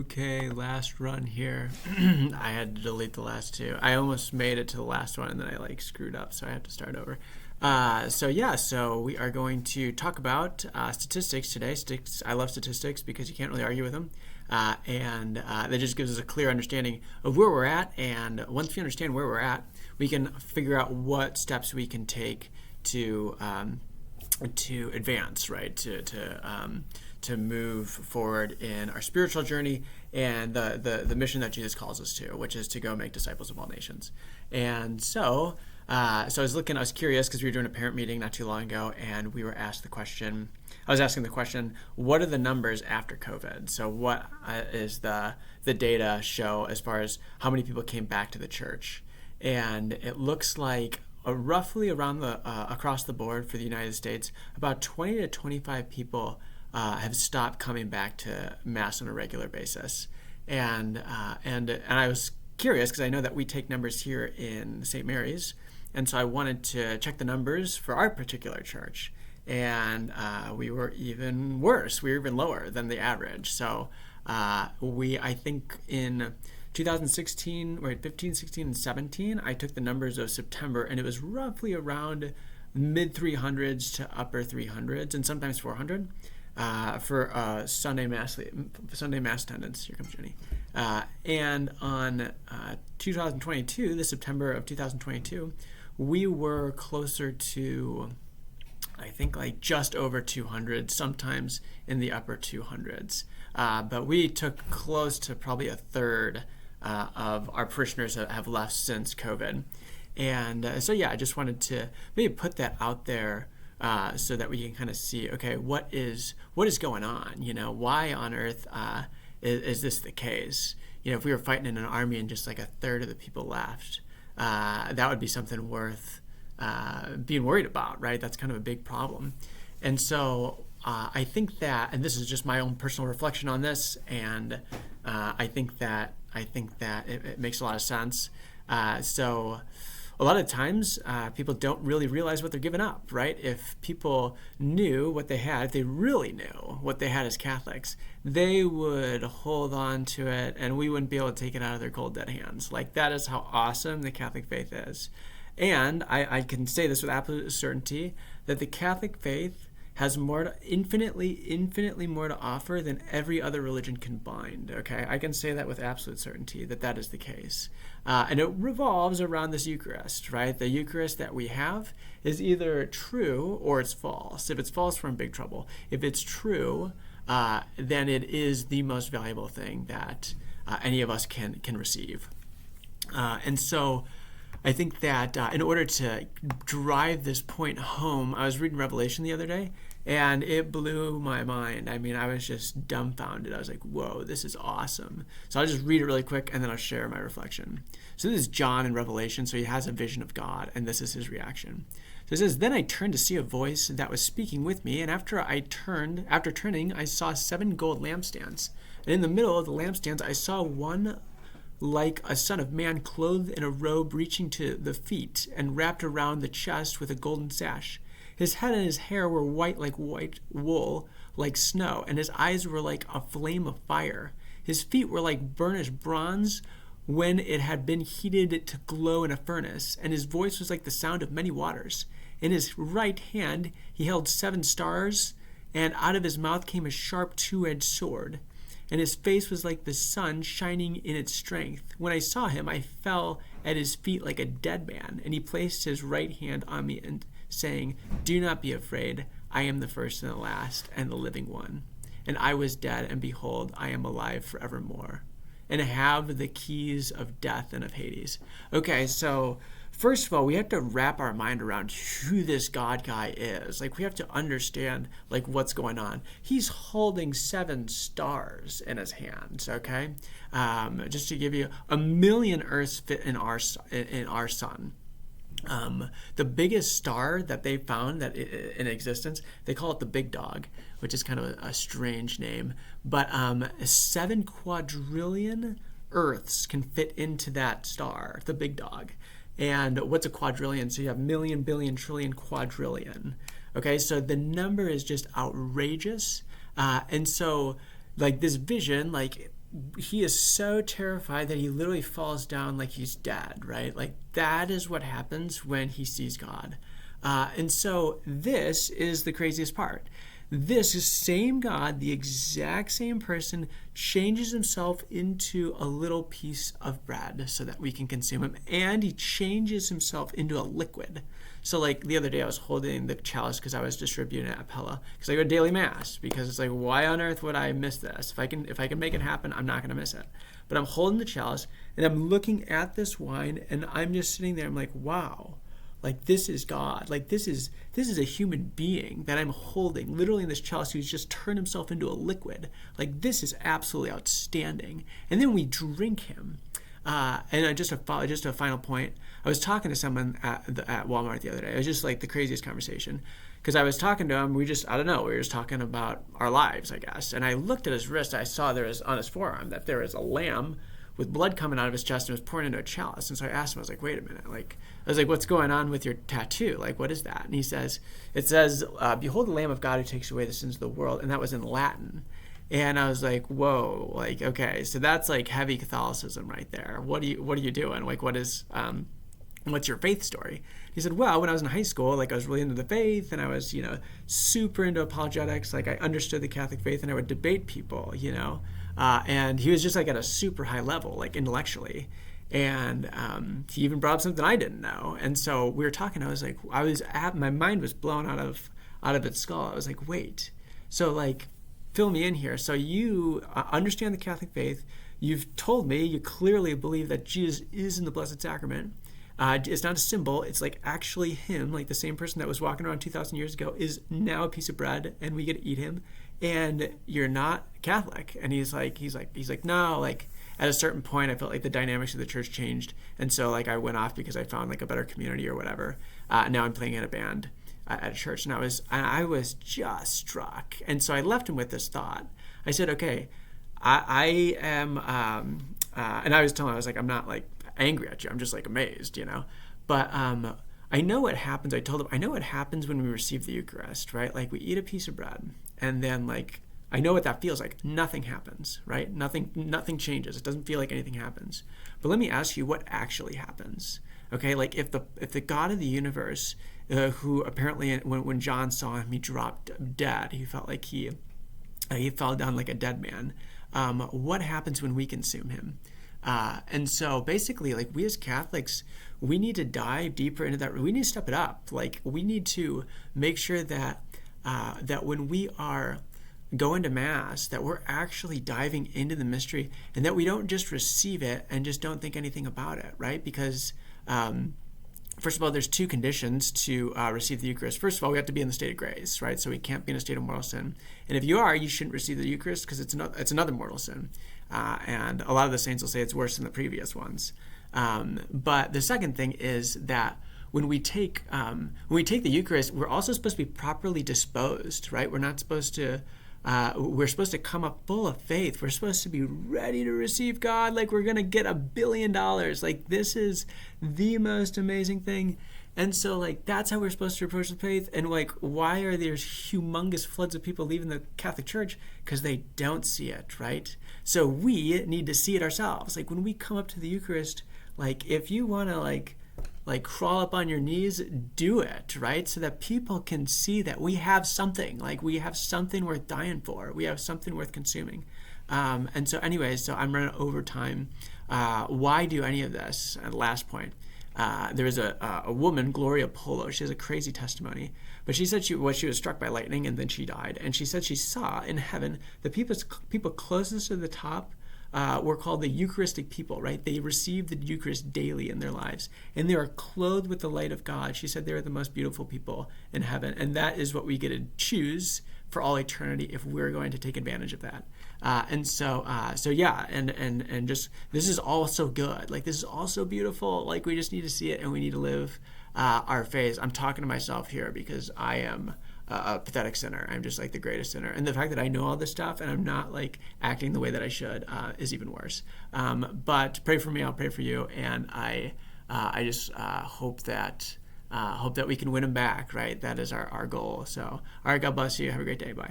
Okay, last run here. I had to delete the last two. I almost made it to the last one and then I screwed up, so I have to start over. So we are going to talk about statistics today. I love statistics because you can't really argue with them. And that just gives us a clear understanding of where we're at. And once we understand where we're at, we can figure out what steps we can take to advance, right? To move forward in our spiritual journey and the mission that Jesus calls us to, which is to go make disciples of all nations. And so I was curious because we were doing a parent meeting not too long ago, and we were asked the question. I was asking the question, what are the numbers after COVID? So what is the data show as far as how many people came back to the church? And it looks like roughly around across the board for the United States, about 20 to 25 people have stopped coming back to Mass on a regular basis. And I was curious because I know that we take numbers here in St. Mary's, and so I wanted to check the numbers for our particular church. And we were even worse. We were even lower than the average. So I think in 2016, 15, 16, and 17, I took the numbers of September, and it was roughly around mid 300s to upper 300s, and sometimes 400 for Sunday mass attendance. Here comes Jenny. And on 2022, the September of 2022, we were closer to, I think, just over 200, sometimes in the upper 200s. But we took close to probably a third of our parishioners that have left since COVID. And I just wanted to maybe put that out there so that we can kind of see, okay, what is going on? Why on earth is this the case? If we were fighting in an army and just a third of the people left, that would be something worth being worried about, right? That's kind of a big problem. And so I think that, and this is just my own personal reflection on this, and I think that it makes a lot of sense. So a lot of times people don't really realize what they're giving up, right? If people knew what they had, if they really knew what they had as Catholics, they would hold on to it and we wouldn't be able to take it out of their cold dead hands. That is how awesome the Catholic faith is. And I can say this with absolute certainty, that the Catholic faith has infinitely more to offer than every other religion combined. Okay, I can say that with absolute certainty that is the case, and it revolves around this Eucharist, right? The Eucharist that we have is either true or it's false. If it's false, we're in big trouble. If it's true, then it is the most valuable thing that any of us can receive, and so I think that in order to drive this point home, I was reading Revelation the other day, and it blew my mind. I mean, I was just dumbfounded. I was like, whoa, this is awesome. So I'll just read it really quick, and then I'll share my reflection. So this is John in Revelation, so he has a vision of God, and this is his reaction. So it says, "Then I turned to see a voice that was speaking with me, and after turning, I saw 7 gold lampstands. And in the middle of the lampstands, I saw one like a son of man, clothed in a robe reaching to the feet and wrapped around the chest with a golden sash. His head and his hair were white like white wool, like snow, and his eyes were like a flame of fire. His feet were like burnished bronze when it had been heated to glow in a furnace, and his voice was like the sound of many waters. In his right hand he held 7 stars, and out of his mouth came a sharp 2-edged sword. And his face was like the sun shining in its strength. When I saw him, I fell at his feet like a dead man, and he placed his right hand on me, and saying, 'Do not be afraid. I am the first and the last, and the living one. And I was dead, and behold, I am alive forevermore, and have the keys of death and of Hades.'" Okay, so first of all, we have to wrap our mind around who this God guy is. We have to understand, what's going on. He's holding 7 stars in his hands, okay? Just to give you, 1,000,000 Earths fit in our sun. The biggest star that they found that in existence, they call it the Big Dog, which is kind of a strange name. But 7 quadrillion Earths can fit into that star, the Big Dog. And what's a quadrillion? So you have million, billion, trillion, quadrillion. Okay, so the number is just outrageous. And so, this vision, he is so terrified that he literally falls down like he's dead, right? Like that is what happens when he sees God. And so this is the craziest part. This same God, the exact same person, changes himself into a little piece of bread so that we can consume him. And he changes himself into a liquid. So like the other day I was holding the chalice because I was distributing it at Pella because I go to daily mass, because it's like, why on earth would I miss this? If I can make it happen, I'm not going to miss it. But I'm holding the chalice and I'm looking at this wine and I'm just sitting there. I'm like, wow. Like this is God. Like this is a human being that I'm holding, literally in this chalice, who's just turned himself into a liquid. Like this is absolutely outstanding. And then we drink him. And just a final point. I was talking to someone at Walmart the other day. It was just like the craziest conversation, because I was talking to him. We were just talking about our lives, I guess. And I looked at his wrist. I saw there was on his forearm that there was a lamb with blood coming out of his chest and was pouring into a chalice. And so I asked him, I was like, wait a minute. I was like, what's going on with your tattoo? Like, what is that? And he says, it says, behold the Lamb of God who takes away the sins of the world. And that was in Latin. And I was like, whoa, like, okay, so that's like heavy Catholicism right there. What are you doing? Like, what's your faith story? He said, well, when I was in high school, like I was really into the faith and I was, super into apologetics. Like I understood the Catholic faith and I would debate people, and he was just like at a super high level, like intellectually. And he even brought up something I didn't know. And so we were talking, my mind was blown out of its skull. I was like, wait, so like, fill me in here. So you understand the Catholic faith. You've told me you clearly believe that Jesus is in the Blessed Sacrament. It's not a symbol. It's like actually him, like the same person that was walking around 2,000 years ago is now a piece of bread and we get to eat him. And you're not Catholic. And he's like, no, like at a certain point, I felt like the dynamics of the church changed. And so like I went off because I found like a better community or whatever. Now I'm playing in a band at a church, and I was just struck. And so I left him with this thought. I said, okay, I am, and I was telling him, I was like, I'm not like angry at you. I'm just like amazed, But I know what happens. I told him, I know what happens when we receive the Eucharist, right? Like we eat a piece of bread, and then like I know what that feels like. Nothing happens, right? Nothing changes. It doesn't feel like anything happens. But let me ask you what actually happens. Okay, like if the God of the universe, who apparently when John saw him, he dropped dead. He felt like he fell down like a dead man. What happens when we consume him? And so basically, like we as Catholics, we need to dive deeper into that. We need to step it up. Like we need to make sure that when we are going to Mass, that we're actually diving into the mystery, and that we don't just receive it and just don't think anything about it, right? Because first of all, there's two conditions to receive the Eucharist. First of all, we have to be in the state of grace, right? So we can't be in a state of mortal sin. And if you are, you shouldn't receive the Eucharist because it's another mortal sin. And a lot of the saints will say it's worse than the previous ones. But the second thing is that when we take the Eucharist, we're also supposed to be properly disposed, right? We're supposed to come up full of faith. We're supposed to be ready to receive God like we're going to get $1 billion. Like this is the most amazing thing. And so like that's how we're supposed to approach the faith. And like why are there humongous floods of people leaving the Catholic Church? Because they don't see it, right? So we need to see it ourselves. Like when we come up to the Eucharist, like if you want to like crawl up on your knees, do it, right? So that people can see that we have something, like we have something worth dying for. We have something worth consuming. And so anyways, so I'm running over time. Why do any of this? And last point, there was a woman, Gloria Polo. She has a crazy testimony, but she said she was struck by lightning and then she died. And she said she saw in heaven the people closest to the top were called the Eucharistic people, right? They receive the Eucharist daily in their lives, and they are clothed with the light of God. She said they are the most beautiful people in heaven, and that is what we get to choose for all eternity if we're going to take advantage of that. So yeah, and just this is all so good. Like this is all so beautiful. Like we just need to see it, and we need to live our faith. I'm talking to myself here because I am a pathetic sinner. I'm just like the greatest sinner. And the fact that I know all this stuff and I'm not like acting the way that I should is even worse. But pray for me, I'll pray for you. And I just hope that we can win him back, right? That is our goal. So, all right, God bless you. Have a great day. Bye.